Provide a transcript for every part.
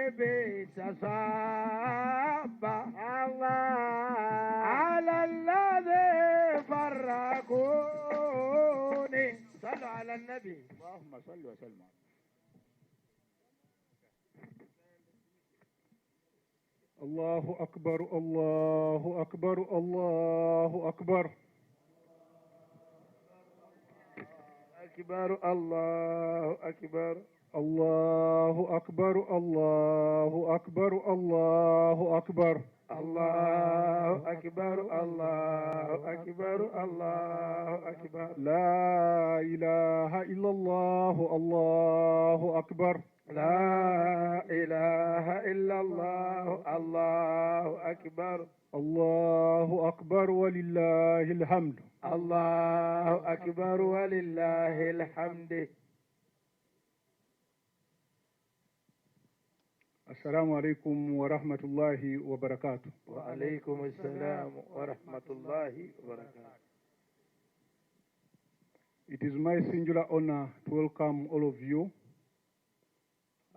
بتصاب على الذي فرقوني صلوا على النبي اللهم صل وسلم الله أكبر الله أكبر الله أكبر أكبر الله أكبر الله أكبر الله أكبر الله أكبر الله أكبر الله أكبر الله أكبر لا إله إلا الله الله أكبر لا إله إلا الله الله أكبر الله أكبر ولله الحمد الله أكبر ولله الحمد السلام عليكم ورحمة الله وبركاته. وعليكم السلام ورحمة الله وبركاته. It is my singular honor to welcome all of you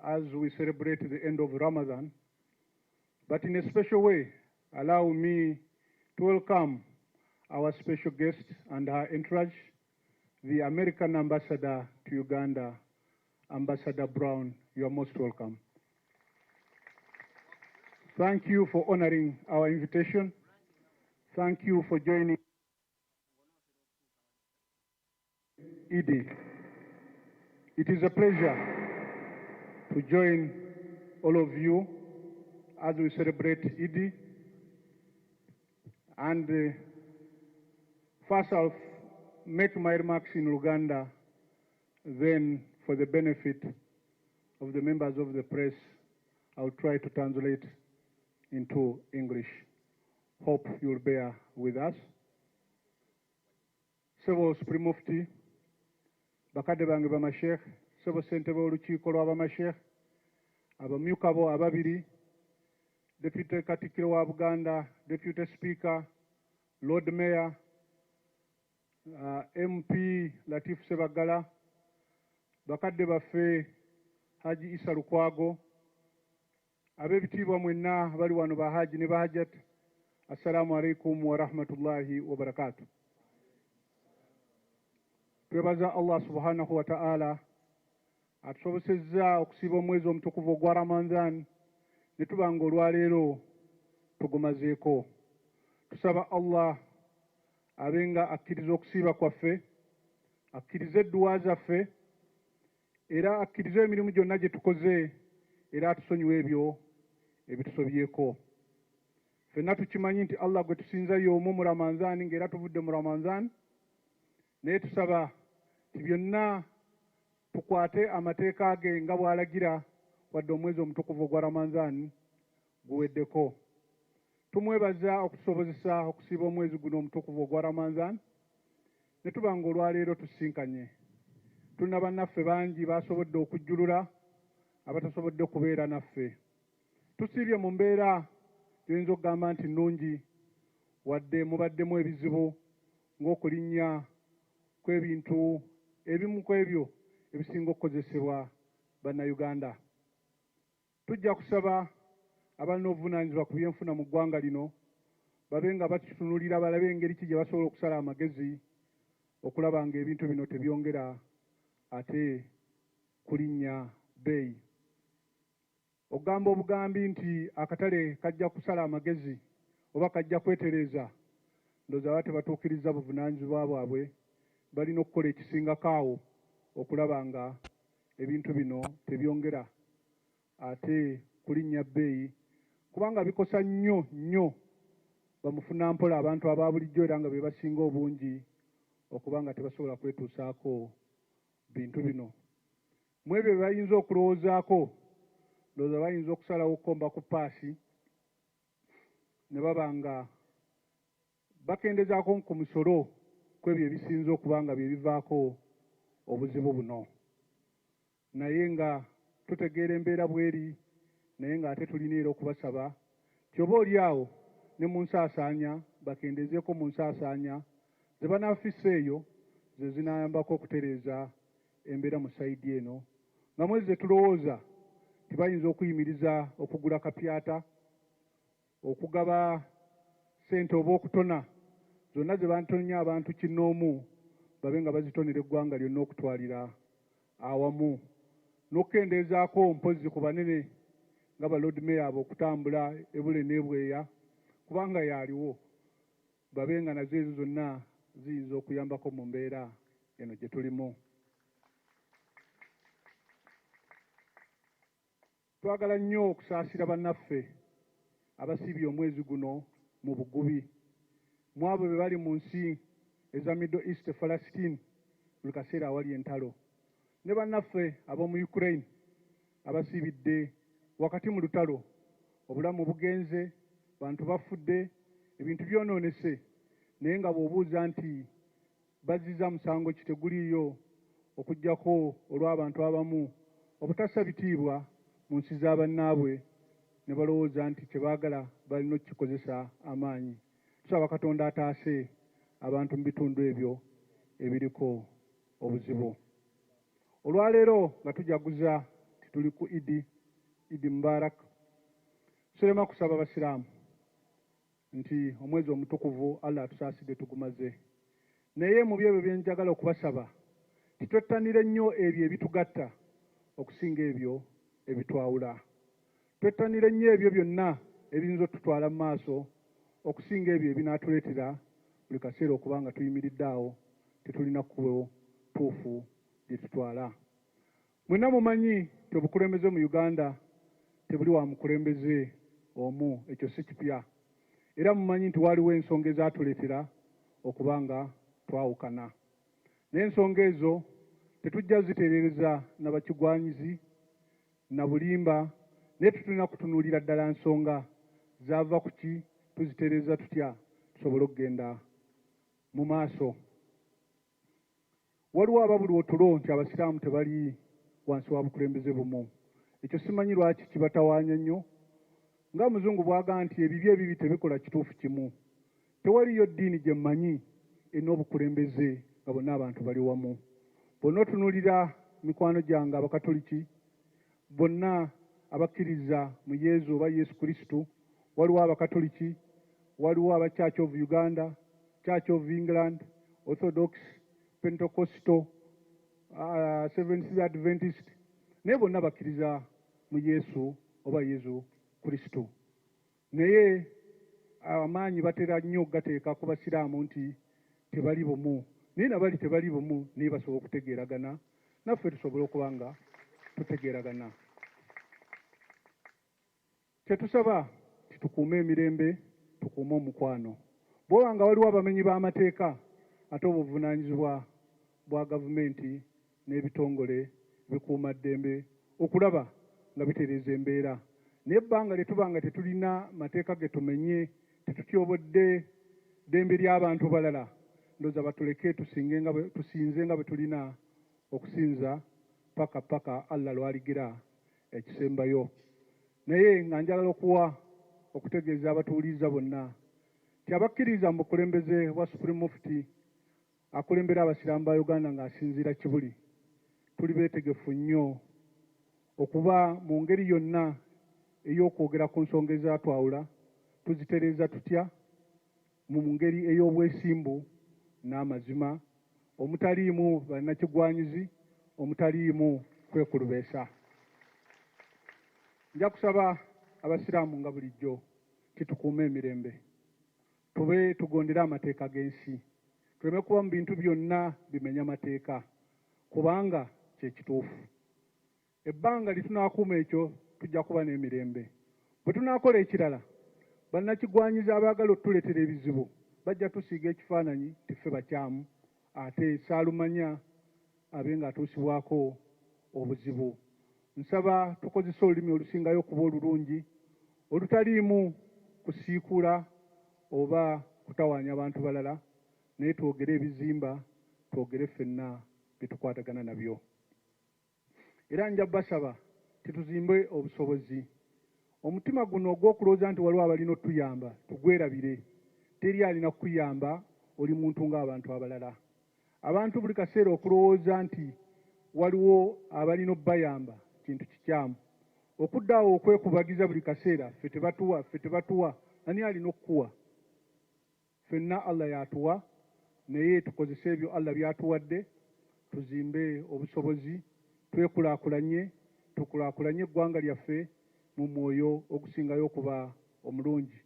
as we celebrate the end of Ramadan, but in a special way, allow me to welcome our special guest and her entourage, the American Ambassador to Uganda, Ambassador Brown. You are most welcome. Thank you for honoring our invitation. Thank you for joining EID. It is a pleasure to join all of you as we celebrate EID. And first I'll make my remarks in Uganda, then for the benefit of the members of the press, I'll try to translate into English. Hope you'll bear with us. Sebo Supreme Mufti, bakadde bange bamashekh, sebo ssentebe w'olukiiko lw'abamashekh, abamyuka bo ababiri, Deputy Katikkiro wa Buganda, Deputy Speaker, Lord Mayor, MP Latif Sebagala, bakadde baffe Haji Isa Lukwago, ab'ebitiibwa mwenna bali wano bahaji ne bahajat, assalamu alaikum wa rahmatullahi wa barakatuh. Twebaza Allah subhanahu wa ta'ala atusobosezza okusiiba omwezi omutukuvu ogwa Ramadan ne tubanga olwaleero tugumazeeko. Tusaba Allah abenga akkiriza okusiiba kwaffe, akkirize edduwa zaffe, era akkirize emirimu gyonna gye tukoze, era atusonyiwe ebyo ebitusobyeko. Ffenna tukimanyi nti Allah gwe tusinza y'omu mu Ramadan ng'era tuvudde mu Ramadan, naye tusaba nti byonna tukwate amateeka ge nga bw'alagira wadde omwezi omutukuvu ogwa Ramadan guweddeko. Tumwebaza okutusobozesa okusiiba omwezi guno omutukuvu ogwa Ramadan ne tubanga olwaleero tusisinkanye. Tulina bannaffe bangi baasobodde okujjulula abatasobodde kubeera naffe. Tusiibye mu mbeera gyoyinza okugamba nti nnungi wadde mubaddemu ebizibu ng'okulinnya kw'ebintu ebimu ku ebyo ebisinga okukozesebwa bannayuganda. Tujja kusaba abalina obuvunaanyizibwa ku byenfuna mu ggwanga lino babe nga bakitunuulira balabe engeri ki gye basobola okusala amagezi okulaba ng'ebintu bino tebyongera ate kulinnya bbeeyi. Ogamba obugambi nti akatale kajja kusala amagezi oba kajja kwetereeza, ndowooza baba tebatuukiriza buvunaanyizibwa bwabwe, balina okukola ekisingako awo okulaba nga ebintu bino tebyongera ate kulinnya bbeeyi, kubanga bikosa nnyo nnyo bamufunampola abantu aba bulijjo era nga be basinga obungi okuba nga tebasobola kwetuusaako bintu bino. Mu ebyo bye bayinza okulowoozaako, ndowooza bayinza okusalawo kukomba ku paasi ne baba nga bakendezaako ku musolo ku ebyo ebisinza okuba nga bye bivaako obuzibu buno. Naye nga tutegeera embeera bweri, naye ng'ate tulina era okubasaba nti oba oli awo ne mu nsaasaanya bakendezeeko mu nsaasaanya ze banaafissa eyo ze zinayambako okutereeza embeera mu sayidi eno, nga mwezi ze tulowooza tebayinza okuyimiriza okugula kapyata, okugaba ssente oba okutona zonna ze bantonya abantu kinnoomu babe nga bazitonera eggwanga lyonna okutwalira awamu, n'okukendeezaako mpozzi ku banene nga ba Lord Mayor abo okutambula ebule n'ebweya kubanga yaaliwo, babe nga nazo ezo zonna ziyinza okuyambako mu mbeera eno gye tulimu. Twagala nnyo okusaasira bannaffe abasiibye omwezi guno mu bugubi, mu abo be bali mu nsi eza Middle East, Palestine, buli kaseera awali entalo, ne bannaffe ab'omu Ukraine abasiibidde wakati mu lutalo, obulamu bugenze, bantu bafudde, ebintu byonoonese, naye nga bw'obuuza nti bazizza musango ki teguliiyo okuggyako olw'abantu abamu obutassa bitiibwa mu nsi za bannaabwe ne balowooza nti kye baagala balina okukikozesa amaanyi. Tusaba Katonda ataase abantu mu bitundu ebyo ebiriko obuzibu. Olwaleero nga tujaguza tituli ku Idi Mubarak, tulema kusaba abasiraamu nti omwezi omutukuvu Allah atusaasidde tugumaze, naye mu byebyo bye njagala okubasaba titwettanire nnyo ebyo ebitugatta okusinga ebyo ebitwawula. Twettanire nnyo ebyo byonna ebiyinza otutwala mu maaso okusinga ebyo ebinaatuleetera buli kaseera okuba nga tuyimiridde awo tetulina kkubo tuufu gye tutwala. Mwenna mumanyi nti obukulembeze mu Uganda tebuli wa mukulembeze omu, ekyo si kipya. Era mumanyi nti waliwo ensonga ezaatuleetera okuba nga twawukana. N'ensonga ezo tetujja zitereereza na bakigwanyizi na bulimba, naye tutulina kutunuulira ddala nsonga zaava ku ki, tuzitereeza tutya tusobole okugenda mu maaso. Waliwo ababuli otulo nti abasiraamu tebali wansi wa bukulembeze bumu. Ekyo simanyi lwaki kibatawaanya nnyo. Nga Muzungu bw'agamba nti ebibi ebibi tebikola kituufu kimu. Tewaliyo ddiini gye mmanyi erina obukulembeze nga bonna abantu bali wamu. Bonna otunuulira mikwano gyange Abakatoliki, bonna abakkiriza mu Yezu oba Yesu Kristo, waliwo Abakatoliki, waliwo aba Church of Uganda, Church of England, Orthodox, Pentecostal, Seventh-day Adventist, naye bonna bakkiriza mu Yesu oba Yesu Kristo. Naye amaanyi batera nnyo okugateeka ku basiraamu nti tebali bumu, naye nabali tebali bumu naye basobola okutegeeragana, naffe tusobole okuba nga tutegeeragana. Kyetusaba titukuume emirembe, tukuume omukwano. Bw'oba nga waliwo abamenyi b'amateeka ate obuvunaanyizibwa bwa gavumenti n'ebitongole bikuuma ddembe okulaba nga bitereeza embeera. Naye ebbanga lye tuba nga tetulina mateeka ge tumenye, tetutyobodde ddembe ly'abantu balala, ndowooza batuleke tusinze nga bwe tulina okusinza paka Allah lwaligira ekisembayo. Naye nga njagala okutegeeza abatuwuliriza bonna nti abakkiriza mu bukulembeze bwa Supreme Mufti akulembera abasiraamu ba Uganda ng'asinziira Kibuli, tuli beetegefu nnyo okuba mu ngeri yonna ey'okwogera ku nsonga ezaatwawula tuzitereeza tutya mu ngeri ey'obwesimbu n'amazima, omutaliimu bannakigwanyizi, omutaliimu kwekulubeesa. Nja kusaba abasiraamu nga bulijjo kitukuume emirembe, tube tugondere amateeka g'ensi, tuleme kuba mu bintu byonna bimenya mateeka kubanga kye kituufu. Ebbanga lye tunaakuuma ekyo tujja kuba n'emirembe. Bwe tunaakola ekirala, bannakigwanyizi abaagala otuleetera ebizibu bajja tusiiga ekifaananyi tiffe bakyamu, ate saalumanya abe ng'atuusibwako obuzibu. Nsaba tukozese olulimi olusingayo okuba olulungi, olutaliimu kusiikula oba kutawaanya abantu balala, naye twogere ebizimba, twogere ffenna bye tukwatagana nabyo. Era nja basaba tituzimbe obusobozi. Omutima guno ogw'okulowooza nti waliwo abalina otuyamba tugwerabire. Teri alina kukuyamba, oli muntu ng'abantu abalala. Abantu buli kaseera okulowooza nti waliwo abalina obbayamba kintu kikyamu. okuddaawo okwekubagiza buli kaseera ffe tebatuwa ani alina okukuwa? Ffenna Allah yatuwa, naye tukozese ebyo Allah byatuwadde tuzimbe obusobozi, twekulaakulanye, tukulaakulanye eggwanga lyaffe mu mwoyo ogusingayo okuba omulungi.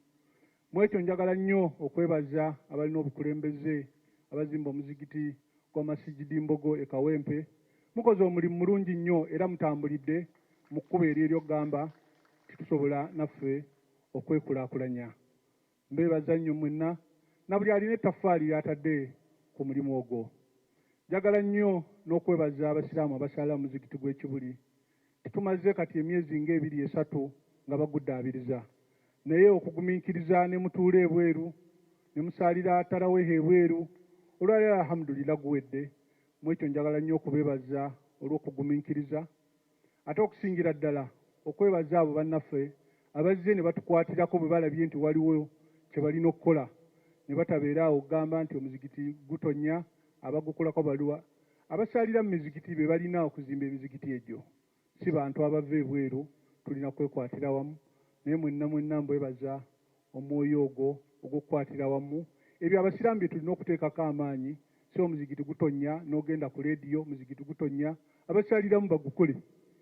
Mu ekyo njagala nnyo okwebaza abalina obukulembeze abazimba omuzigiti gwa Masjidi Mbogo e Kawempe. Mukoze omulimu mulungi nnyo era mutambulidde mu kkubo ery'okugamba titusobola naffe okwekulaakulanya. Mbeebaza nnyo mwenna na buli alina ettaffaali ly'atadde ku mulimu ogwo. Njagala nnyo n'okwebaza abasiraamu abasala mu muzigiti gw'Ekibuli. Tumaze kati emyezi ng'ebiri esatu nga baguddaabiriza, naye okugumiikiriza ne mutuula ebweru ne musaalira taraweeha ebweru, olwaleero alhamdulillah guwedde. Mu ekyo njagala nnyo okubeebaza olw'okugumiikiriza, ate okusingira ddala okwebaza abo bannaffe abazze ne batukwatirako bwe balabye nti waliwo kye balina okukola, ne batabeera awo okugamba nti omuzigiti gutonya abagukolako baluwa. Abasaalira mu mizigiti be balina okuzimba emizigiti egyo, si bantu abava ebweru. Tulina kwekwatira wamu, naye mwenna mbwebaza omwoyo ogwo ogw'okukwatira wamu. Ebyo abasiraamu bye tulina okuteekako amaanyi, si omuzigiti gutonya n'ogenda ku leediyo, omuzigiti gutonya abasaaliramu bagukole,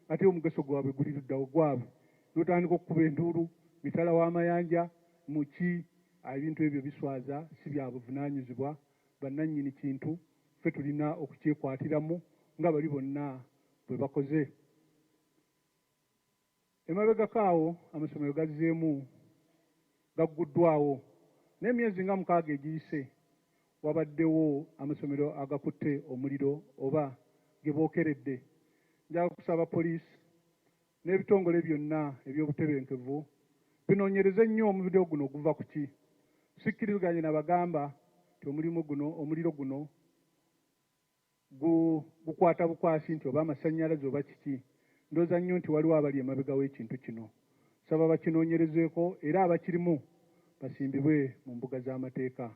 ate omugaso gwabwe guli luddawo gwabwe, n'otandika okukuba enduulu mitala w'amayanja muki. Ebintu ebyo biswaza, si bya buvunaanyizibwa bannannyini kintu. Ffe tulina okukyekwatiramu nga bali bonna bwe bakoze. Emabegako awo amasomero gazzeemu gagguddwawo, n'emyezi nga 6 egiyise wabaddewo amasomero agakutte omuliro oba ge bookeredde. Njagala kusaba poliisi n'ebitongole byonna eby'obutebenkevu binoonyereze nnyo omuliro guno guva ku ki. Sikkiriziganye nabagamba nti omuliro guno gukwata bukwasi nti oba amasannyalaze oba kiki. Ndowooza nnyo nti waliwo abali emabega w'ekintu kino. Saba bakinoonyerezeeko era abakirimu basimbibwe mu mbuga z'amateeka.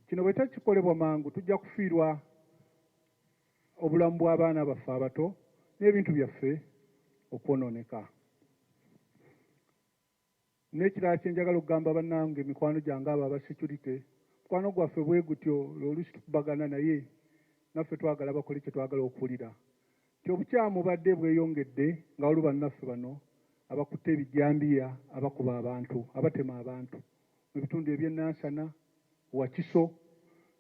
Kino bwe takikolebwa mangu tujja kufiirwa obulamu bw'abaana baffe abato n'ebintu byaffe okwonooneka. N'ekirala kye njagala okugamba bannange mikwano gyange abo aba security, mukwano gwaffe bwe gutyo oluusi tukubagana naye naffe twagala bakole kye twagala okuwulira. Nti obukyamu badde bweyongedde nga waliwo bannaffe bano abakutte ebijjambiya, abakuba abantu, abatema abantu mu bitundu eby'Enansana, Wakiso.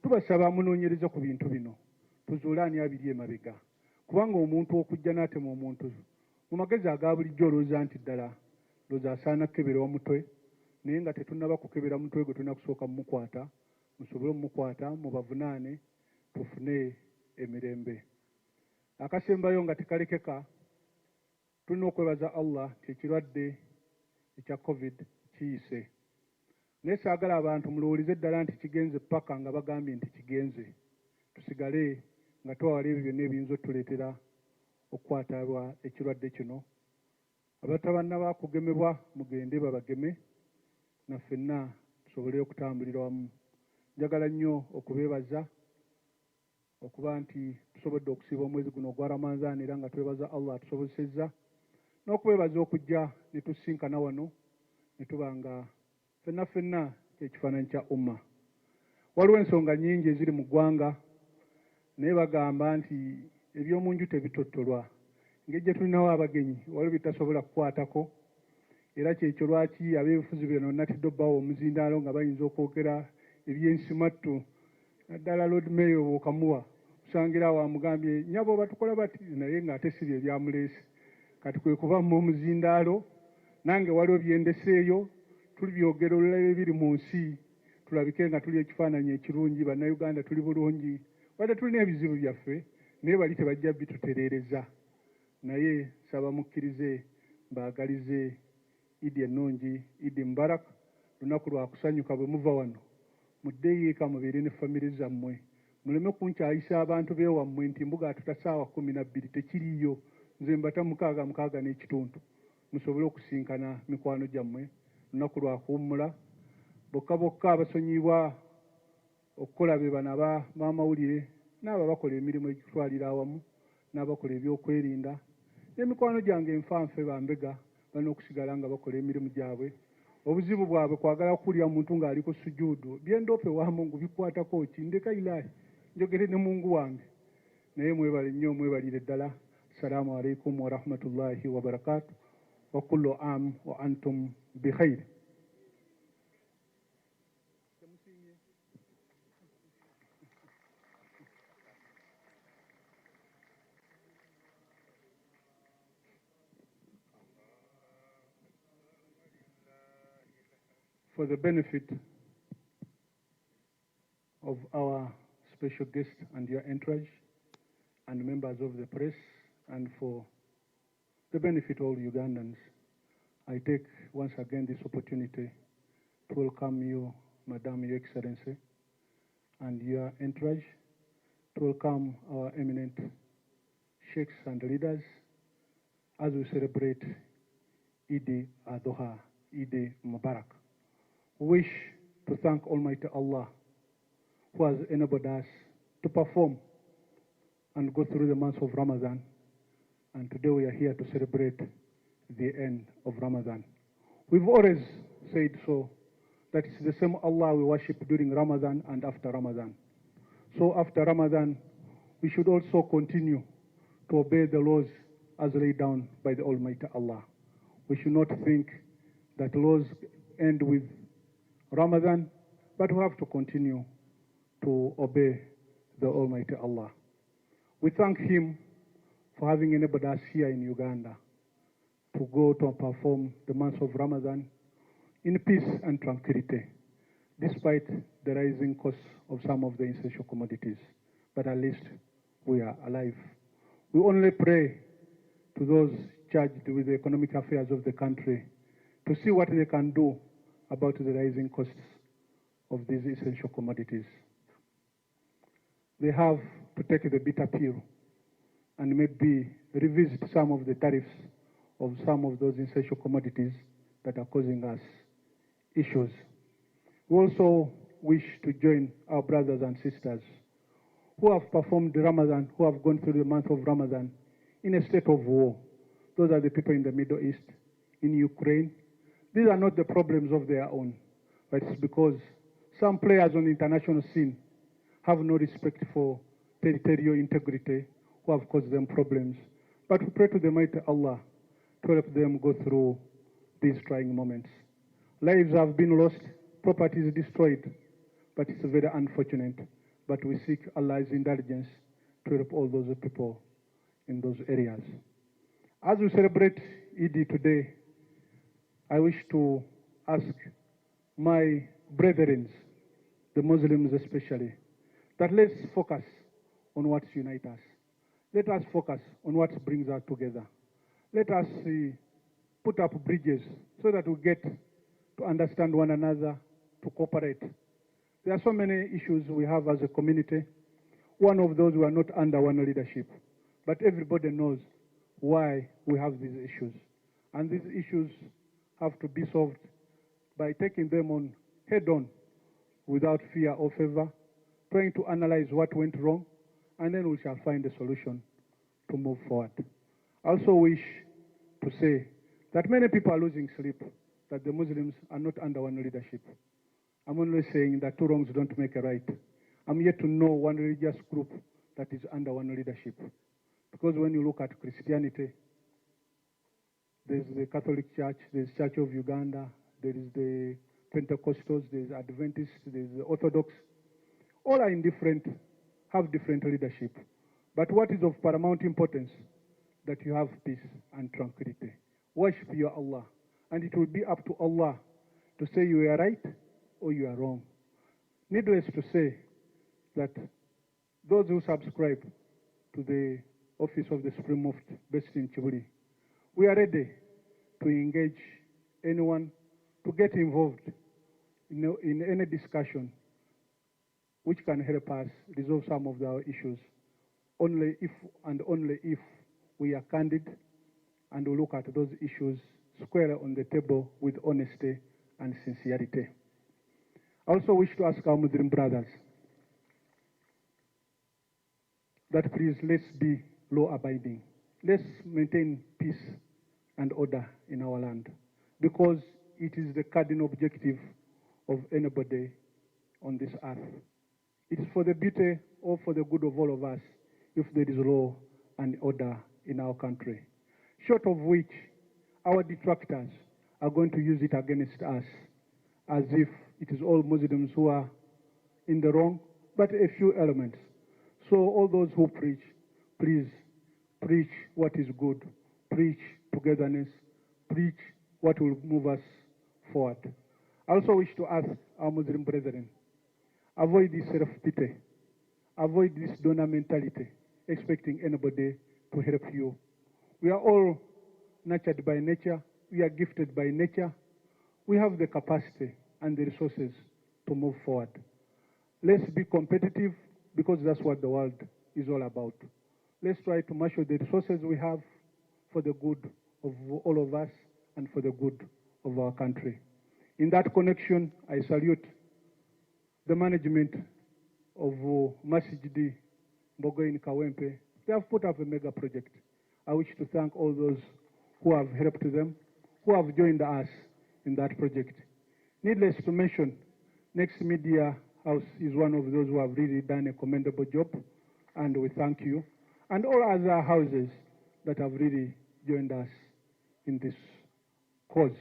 Tubasaba munoonyereze ku bintu bino, tuzuule ani abiri emabega, kubanga omuntu okujja n'atema omuntu mu magezi aga bulijjo olowooza nti ddala ndowooza asaana kukebera omutwe, naye nga tetunnaba kukebera mutwe gwe tulina kusooka mumukwata, musobole omumukwata mubavunaane tufune emirembe. Akasembayo nga tekalekeka, tulina okwebaza Allah nti ekirwadde ekya COVID kiyise. Naye saagala abantu mulowolize ddala nti kigenze paka nga bagambye nti kigenze. Tusigale nga twawala ebyo byonna ebiyinza otuleetera okukwatabwa ekirwadde kino. Abatabannaba kugemebwa mugende babageme, na ffenna tusobole okutambulira wamu. Njagala nnyo okubeebaza okuba nti tusobodde okusiiba omwezi guno ogwa Ramadhan era nga twebaza Allah atusobozesezza, n'okubeebaza okujja ne tusinkana wano ne tuba nga ffenna ekifaananyi kya umma. Waliwo ensonga nnyingi eziri mu ggwanga, naye bagamba nti eby'omu nju tebitottolwa. Engeri gye tulinawo abagenyi waliwo bitasobola kukwatako, era kyekyo lwaki ab'ebifuzi bino natidde obbawo omuzindaalo nga bayinza okwogera eby'ensimattu. Naddala Lord Mayor bw'okamuwa osangira awo amugambye nnyabo batukola bati, naye ng'ate si bye byamuleese. Kati kwe kubamma omuzindaalo, nange waliwo byendeseeyo, tulibyogera olulala ebiri mu nsi, tulabike nga tuli ekifaananyi ekirungi, bannayuganda tuli bulungi. Wadde tulina ebizibu byaffe, naye bali tebajja bitutereereza. Naye saba mukkirize mbaagalize Idi ennungi, Idi Mubarak, lunaku lwa kusanyuka bwe muva wano. Muddeyo eka mubeere ne famire zammwe. Muleme kunkyayisa abantu b'ewammwe nti Mbuga atuta ssaawa 12 tekiriiyo, nze mbata 6 n'ekitundu. Musobole okusinkana mikwano gyammwe, lunaku lwa kuwummula. Bokka abasonyibwa okukola be bano aba maamawulire n'abo bakola emirimu egitwalira awamu n'abakola ebyokwerinda. N'emikwano gyange enfanfe bambega balina okusigala nga bakola emirimu gyabwe. Obuzibu bwabwe kwagala kuwulira muntu ng'ali ku sujuudu. Byendope wa Mungu bikwatako ki? Ndeka ilahi njogere ne Mungu wange. Naye mwebale nnyo, mwebalire ddala. Assalamu alaikum wa rahmatullahi wa barakatuh. Wa kullu am wa antum bi khair. For the benefit of our special guest and your entourage and members of the press, and for the benefit of all Ugandans, I take once again this opportunity to welcome you, Madam, Your Excellency, and your entourage, to welcome our eminent sheikhs and leaders as we celebrate Eid al-Adha, Eid Mubarak. We wish to thank Almighty Allah who has enabled us to perform and go through the month of Ramadan. And today we are here to celebrate the end of Ramadan. We've always said so, that it's the same Allah we worship during Ramadan and after Ramadan. So after Ramadan, we should also continue to obey the laws as laid down by the Almighty Allah. We should not think that laws end with Ramadan, but we have to continue to obey the Almighty Allah. We thank Him for having enabled us here in Uganda to go to perform the month of Ramadan in peace and tranquility, despite the rising costs of some of the essential commodities. But at least we are alive. We only pray to those charged with the economic affairs of the country to see what they can do about the rising costs of these essential commodities. They have to take the bitter pill and maybe revisit some of the tariffs of some of those essential commodities that are causing us issues. We also wish to join our brothers and sisters who have performed Ramadan, who have gone through the month of Ramadan in a state of war. Those are the people in the Middle East, in Ukraine. These are not the problems of their own, but it's because some players on the international scene have no respect for territorial integrity, who have caused them problems. But we pray to the mighty Allah to help them go through these trying moments. Lives have been lost, properties destroyed, but it's very unfortunate. But we seek Allah's indulgence to help all those people in those areas. As we celebrate Eid today, I wish to ask my brethren, the Muslims especially, that let's focus on what unites us. Let us focus on what brings us together. Let us put up bridges so that we get to understand one another, to cooperate. There are so many issues we have as a community. One of those, we are not under one leadership, but everybody knows why we have these issues. And these issues have to be solved by taking them on head-on without fear or favor, trying to analyze what went wrong, and then we shall find a solution to move forward. I also wish to say that many people are losing sleep, that the Muslims are not under one leadership. I'm only saying that two wrongs don't make a right. I'm yet to know one religious group that is under one leadership. Because when you look at Christianity, there's the Catholic Church, there's Church of Uganda, there is the Pentecostals, there's Adventists, there's the Orthodox. All are indifferent, have different leadership. But what is of paramount importance? That you have peace and tranquility. Worship your Allah. And it will be up to Allah to say you are right or you are wrong. Needless to say that those who subscribe to the office of the Supreme Mufti based in Chibuli, we are ready to engage anyone to get involved in any discussion which can help us resolve some of our issues, only if we are candid and we look at those issues squarely on the table with honesty and sincerity. I also wish to ask our Muslim brothers that please let's be law-abiding. Let's maintain peace and order in our land, because it is the cardinal objective of anybody on this earth. It is for the beauty or for the good of all of us if there is law and order in our country. Short of which, our detractors are going to use it against us as if it is all Muslims who are in the wrong, but a few elements. So all those who preach, please preach what is good, preach togetherness, preach what will move us forward. I also wish to ask our Muslim brethren, avoid this self-pity, avoid this donor mentality, expecting anybody to help you. We are all nurtured by nature, we are gifted by nature, we have the capacity and the resources to move forward. Let's be competitive, because that's what the world is all about. Let's try to marshal the resources we have for the good of all of us and for the good of our country. In that connection, I salute the management of Masjid Mbuga in Kawempe. They have put up a mega project. I wish to thank all those who have helped them, who have joined us in that project. Needless to mention, Next Media House is one of those who have really done a commendable job, and we thank you. And all other houses that have really joined us in this cause.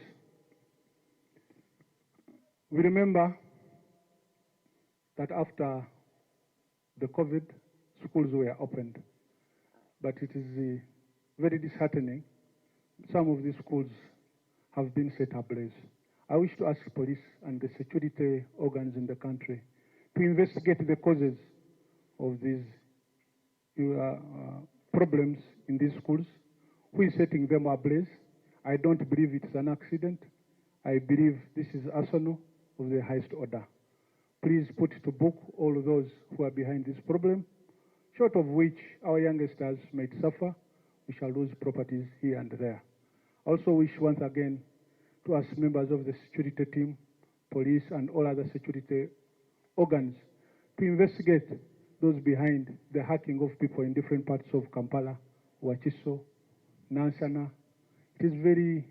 We remember that after the COVID, schools were opened, but it is very disheartening. Some of these schools have been set ablaze. I wish to ask police and the security organs in the country to investigate the causes of these problems in these schools. Who is setting them ablaze? I don't believe it's an accident. I believe this is arsenal of the highest order. Please put to book all of those who are behind this problem, short of which our youngsters might suffer. We shall lose properties here and there. Also wish once again to ask members of the security team, police and all other security organs to investigate those behind the hacking of people in different parts of Kampala, Wakiso, Nansana. It is very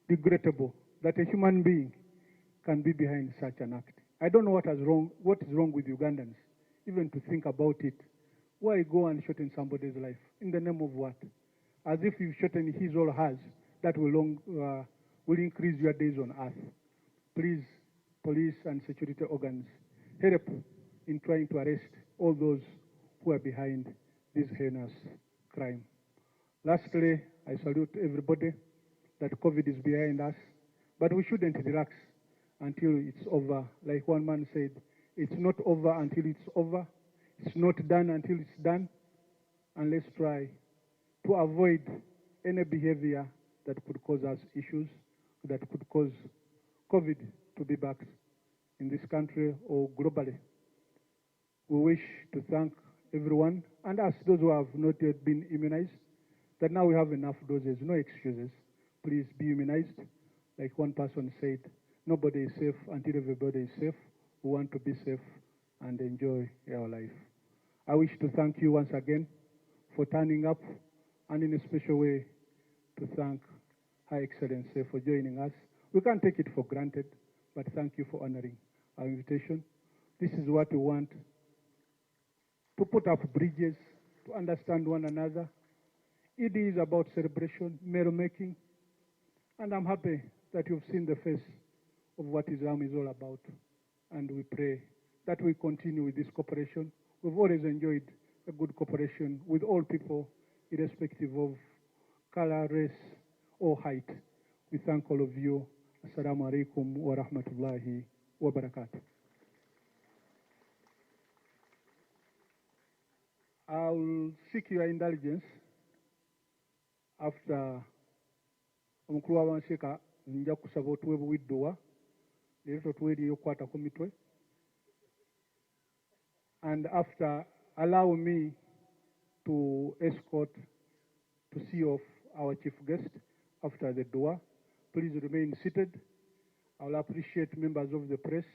regrettable that a human being can be behind such an act. I don't know what is wrong with Ugandans, even to think about it. Why go and shorten somebody's life? In the name of what? As if you shorten his or hers, that will increase your days on earth. Please, police and security organs, help in trying to arrest all those who are behind this heinous crime. Lastly, I salute everybody that COVID is behind us, but we shouldn't relax until it's over. Like one man said, it's not over until it's over. It's not done until it's done. And let's try to avoid any behavior that could cause us issues, that could cause COVID to be back in this country or globally. We wish to thank everyone and us, those who have not yet been immunized, that now we have enough doses, no excuses. Please be immunized. Like one person said, nobody is safe until everybody is safe. We want to be safe and enjoy our life. I wish to thank you once again for turning up, and in a special way to thank Her Excellency for joining us. We can't take it for granted, but thank you for honoring our invitation. This is what we want, to put up bridges, to understand one another. EID is about celebration, merrymaking, and I'm happy that you've seen the face of what Islam is all about. And we pray that we continue with this cooperation. We've always enjoyed a good cooperation with all people, irrespective of color, race, or height. We thank all of you. Assalamu alaikum wa rahmatullahi wa barakatuh. I'll seek your indulgence after omukulu w'abanseeka nja kusaba otuwe buwidduwa leero totuwe eryokukwata ku mitwe, and after allow me to escort to see off our chief guest after the dua. Please remain seated. I will appreciate members of the press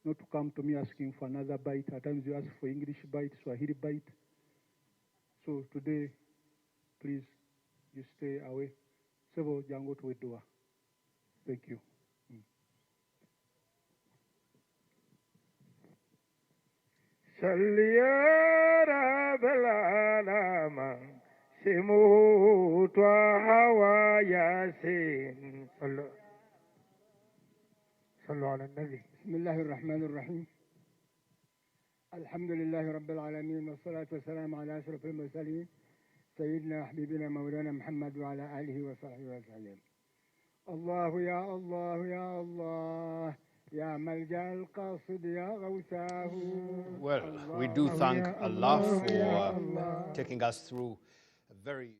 not to come to me asking for another bite. At times you ask for English bite, Swahili bite. So today, please, you stay away. Sebo jangu tuwe dua. Thank you. صل يا رب العالمين سموت وهوى ياسين صلوا على النبي. بسم الله الرحمن الرحيم. الحمد لله رب العالمين والصلاة والسلام على أشرف المرسلين سيدنا حبيبنا مولانا محمد وعلى آله وصحبه وسلم. الله يا الله يا الله يا ملجأ القاصد يا غوثاه. Well, we do thank Allah for taking us through a very